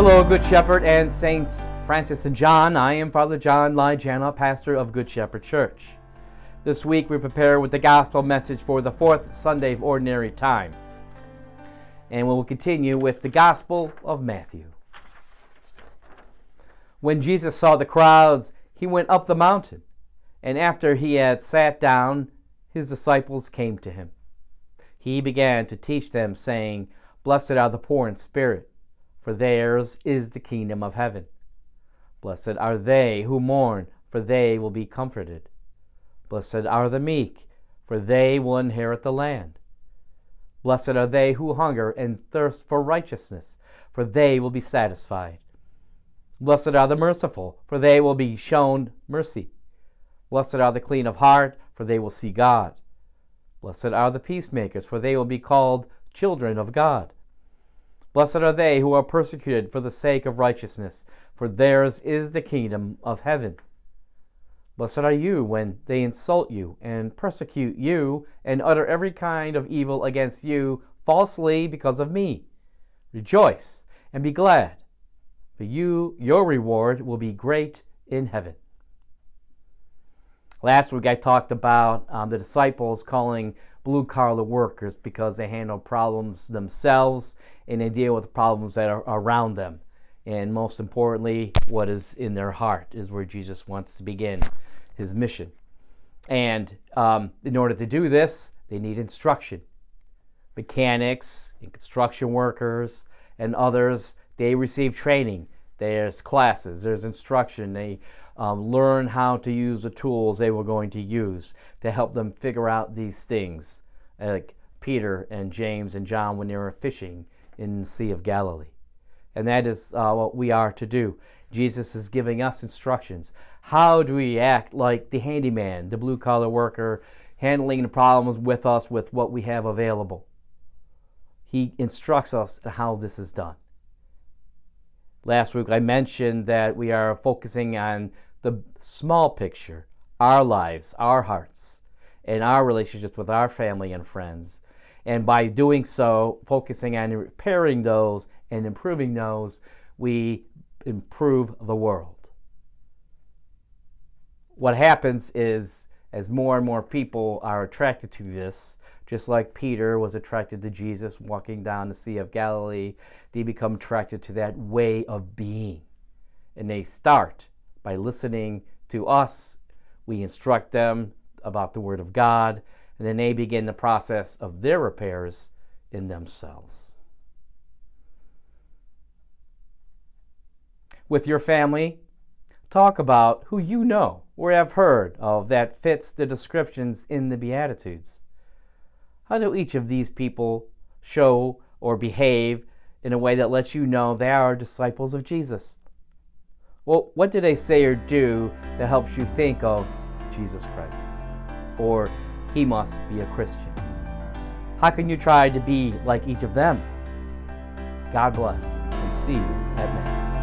Hello, Good Shepherd and Saints Francis and John. I am Father John Lyjana, pastor of Good Shepherd Church. This week we prepare with the gospel message for the fourth Sunday of Ordinary Time. And we will continue with the Gospel of Matthew. When Jesus saw the crowds, he went up the mountain, and after he had sat down, his disciples came to him. He began to teach them, saying, "Blessed are the poor in spirit, for theirs is the kingdom of heaven. Blessed are they who mourn, for they will be comforted. Blessed are the meek, for they will inherit the land. Blessed are they who hunger and thirst for righteousness, for they will be satisfied. Blessed are the merciful, for they will be shown mercy. Blessed are the clean of heart, for they will see God. Blessed are the peacemakers, for they will be called children of God. Blessed are they who are persecuted for the sake of righteousness, for theirs is the kingdom of heaven. Blessed are you when they insult you and persecute you and utter every kind of evil against you falsely because of me. Rejoice and be glad, for your reward will be great in heaven." Last week I talked about the disciples calling blue-collar workers because they handle problems themselves and they deal with problems that are around them. And most importantly, what is in their heart is where Jesus wants to begin his mission. And in order to do this, they need instruction. Mechanics and construction workers and others, they receive training. There's classes, there's instruction. They learn how to use the tools they were going to use to help them figure out these things, like Peter and James and John when they were fishing in the Sea of Galilee. And that is what we are to do. Jesus is giving us instructions. How do we act like the handyman, the blue-collar worker, handling the problems with us with what we have available? He instructs us how this is done. Last week I mentioned that we are focusing on the small picture, our lives, our hearts, and our relationships with our family and friends. And by doing so, focusing on repairing those and improving those, we improve the world. What happens is, as more and more people are attracted to this, just like Peter was attracted to Jesus walking down the Sea of Galilee, they become attracted to that way of being. And they start by listening to us. We instruct them about the Word of God, and then they begin the process of their repairs in themselves. With your family, talk about who you know or have heard of that fits the descriptions in the Beatitudes. How do each of these people show or behave in a way that lets you know they are disciples of Jesus? Well, what do they say or do that helps you think of Jesus Christ? Or he must be a Christian. How can you try to be like each of them? God bless, and see you at Mass.